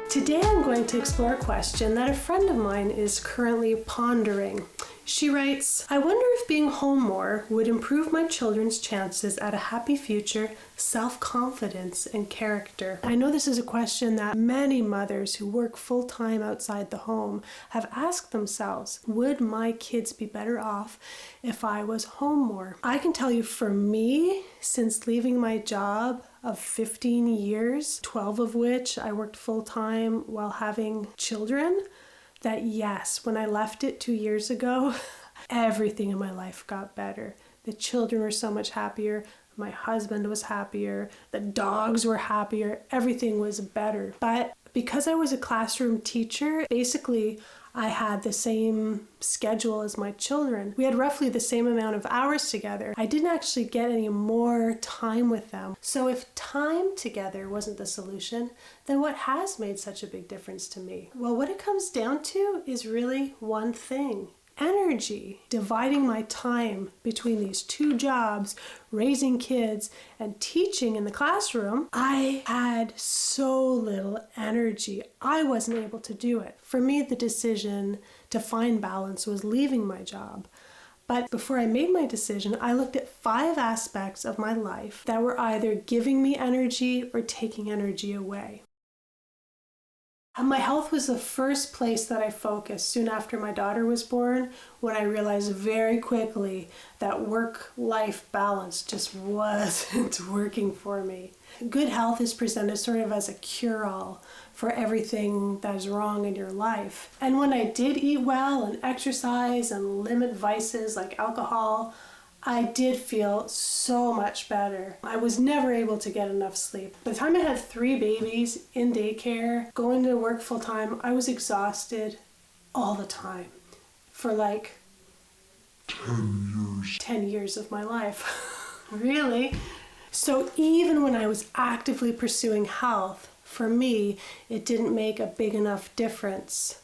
Today I'm going to explore a question that a friend of mine is currently pondering. She writes, I wonder if being home more would improve my children's chances at a happy future, self-confidence, and character. I know this is a question that many mothers who work full-time outside the home have asked themselves. Would my kids be better off if I was home more? I can tell you for me, since leaving my job of 15 years, 12 of which I worked full-time while having children, that yes, when I left it 2 years ago, everything in my life got better. The children were so much happier. My husband was happier. The dogs were happier. Everything was better. But because I was a classroom teacher, basically I had the same schedule as my children. We had roughly the same amount of hours together. I didn't actually get any more time with them. So if time together wasn't the solution, then what has made such a big difference to me? Well, what it comes down to is really one thing. Energy. Dividing my time between these two jobs, raising kids and teaching in the classroom, I had so little energy. I wasn't able to do it. For me, the decision to find balance was leaving my job. But before I made my decision, I looked at 5 aspects of my life that were either giving me energy or taking energy away. My health was the first place that I focused soon after my daughter was born, when I realized very quickly that work-life balance just wasn't working for me. Good health is presented sort of as a cure-all for everything that is wrong in your life. And when I did eat well and exercise and limit vices like alcohol, I did feel so much better. I was never able to get enough sleep. By the time I had 3 babies in daycare, going to work full time, I was exhausted all the time for like 10 years of my life. Really? So even when I was actively pursuing health, for me, it didn't make a big enough difference.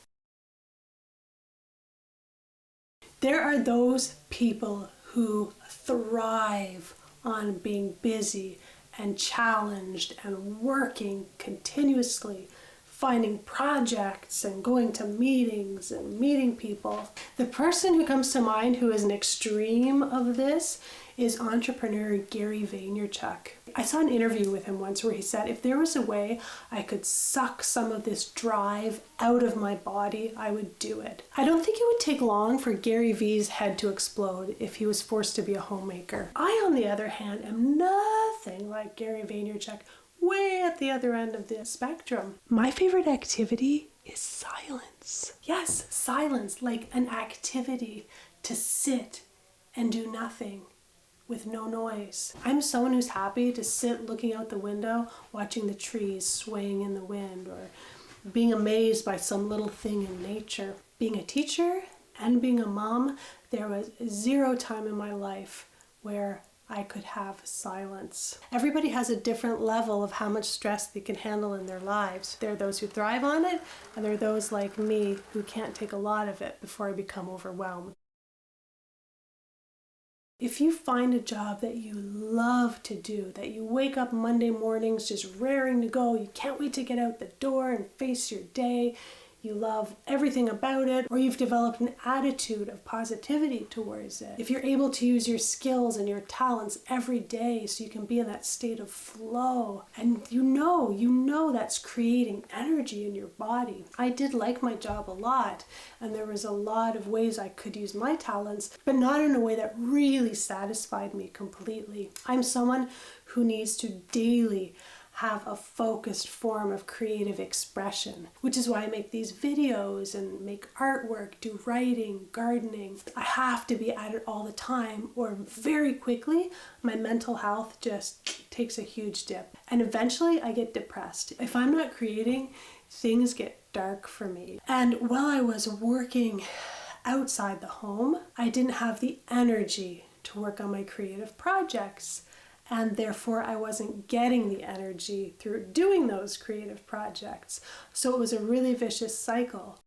There are those people who thrive on being busy and challenged and working continuously, finding projects and going to meetings and meeting people. The person who comes to mind who is an extreme of this is entrepreneur Gary Vaynerchuk. I saw an interview with him once where he said, if there was a way I could suck some of this drive out of my body, I would do it. I don't think it would take long for Gary V's head to explode if he was forced to be a homemaker. I, on the other hand, am nothing like Gary Vaynerchuk, way at the other end of the spectrum. My favorite activity is silence. Yes, silence, like an activity to sit and do nothing with no noise. I'm someone who's happy to sit looking out the window, watching the trees swaying in the wind, or being amazed by some little thing in nature. Being a teacher and being a mom, there was 0 time in my life where I could have silence. Everybody has a different level of how much stress they can handle in their lives. There are those who thrive on it, and there are those like me who can't take a lot of it before I become overwhelmed. If you find a job that you love to do, that you wake up Monday mornings just raring to go, you can't wait to get out the door and face your day, you love everything about it, or you've developed an attitude of positivity towards it. If you're able to use your skills and your talents every day so you can be in that state of flow, and you know that's creating energy in your body. I did like my job a lot, and there was a lot of ways I could use my talents, but not in a way that really satisfied me completely. I'm someone who needs to daily have a focused form of creative expression, which is why I make these videos and make artwork, do writing, gardening. I have to be at it all the time, or very quickly my mental health just takes a huge dip, and eventually I get depressed. If I'm not creating, things get dark for me. And while I was working outside the home, I didn't have the energy to work on my creative projects. And therefore I wasn't getting the energy through doing those creative projects. So it was a really vicious cycle.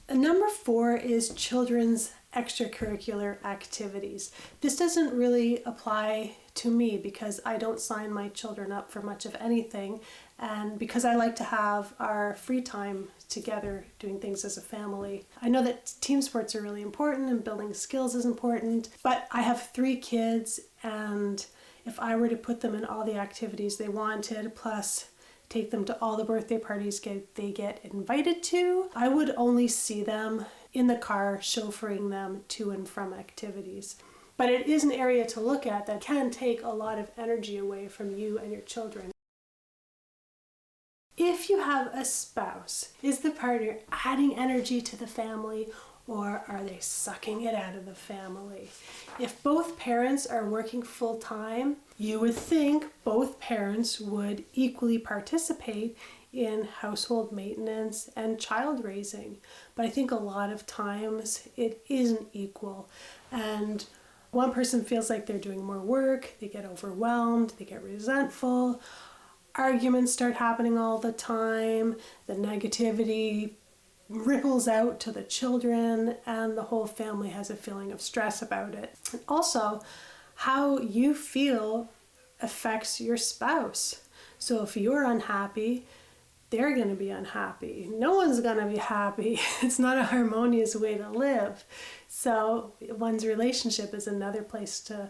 Number 4 is children's extracurricular activities. This doesn't really apply to me because I don't sign my children up for much of anything, and because I like to have our free time together doing things as a family. I know that team sports are really important and building skills is important, but I have 3 kids, and if I were to put them in all the activities they wanted, plus take them to all the birthday parties they get invited to, I would only see them in the car chauffeuring them to and from activities. But it is an area to look at that can take a lot of energy away from you and your children. If you have a spouse, is the partner adding energy to the family, or are they sucking it out of the family? If both parents are working full time, you would think both parents would equally participate in household maintenance and child raising. But I think a lot of times it isn't equal. And one person feels like they're doing more work, they get overwhelmed, they get resentful, arguments start happening all the time, the negativity ripples out to the children, and the whole family has a feeling of stress about it. And also, how you feel affects your spouse. So if you're unhappy, they're going to be unhappy. No one's going to be happy. It's not a harmonious way to live. So one's relationship is another place to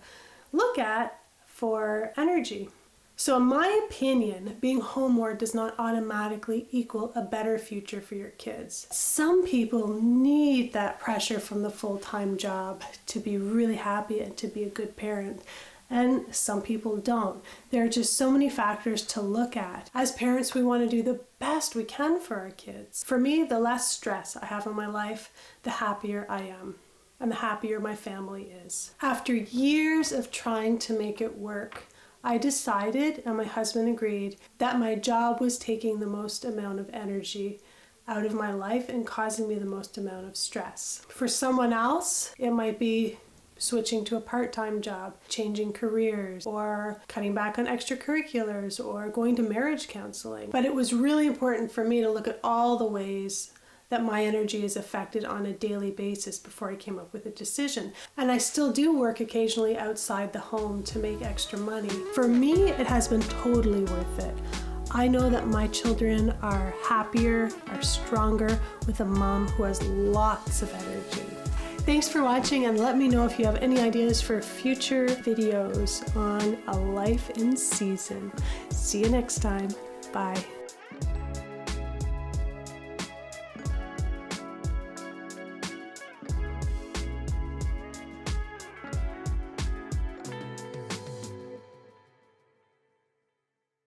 look at for energy. So in my opinion, being home more does not automatically equal a better future for your kids. Some people need that pressure from the full-time job to be really happy and to be a good parent. And some people don't. There are just so many factors to look at. As parents, we want to do the best we can for our kids. For me, the less stress I have in my life, the happier I am, and the happier my family is. After years of trying to make it work, I decided, and my husband agreed, that my job was taking the most amount of energy out of my life and causing me the most amount of stress. For someone else, it might be switching to a part-time job, changing careers, or cutting back on extracurriculars, or going to marriage counseling. But it was really important for me to look at all the ways that my energy is affected on a daily basis before I came up with a decision. And I still do work occasionally outside the home to make extra money. For me, it has been totally worth it. I know that my children are happier, are stronger with a mom who has lots of energy. Thanks for watching, and let me know if you have any ideas for future videos on a life in season. See you next time. Bye.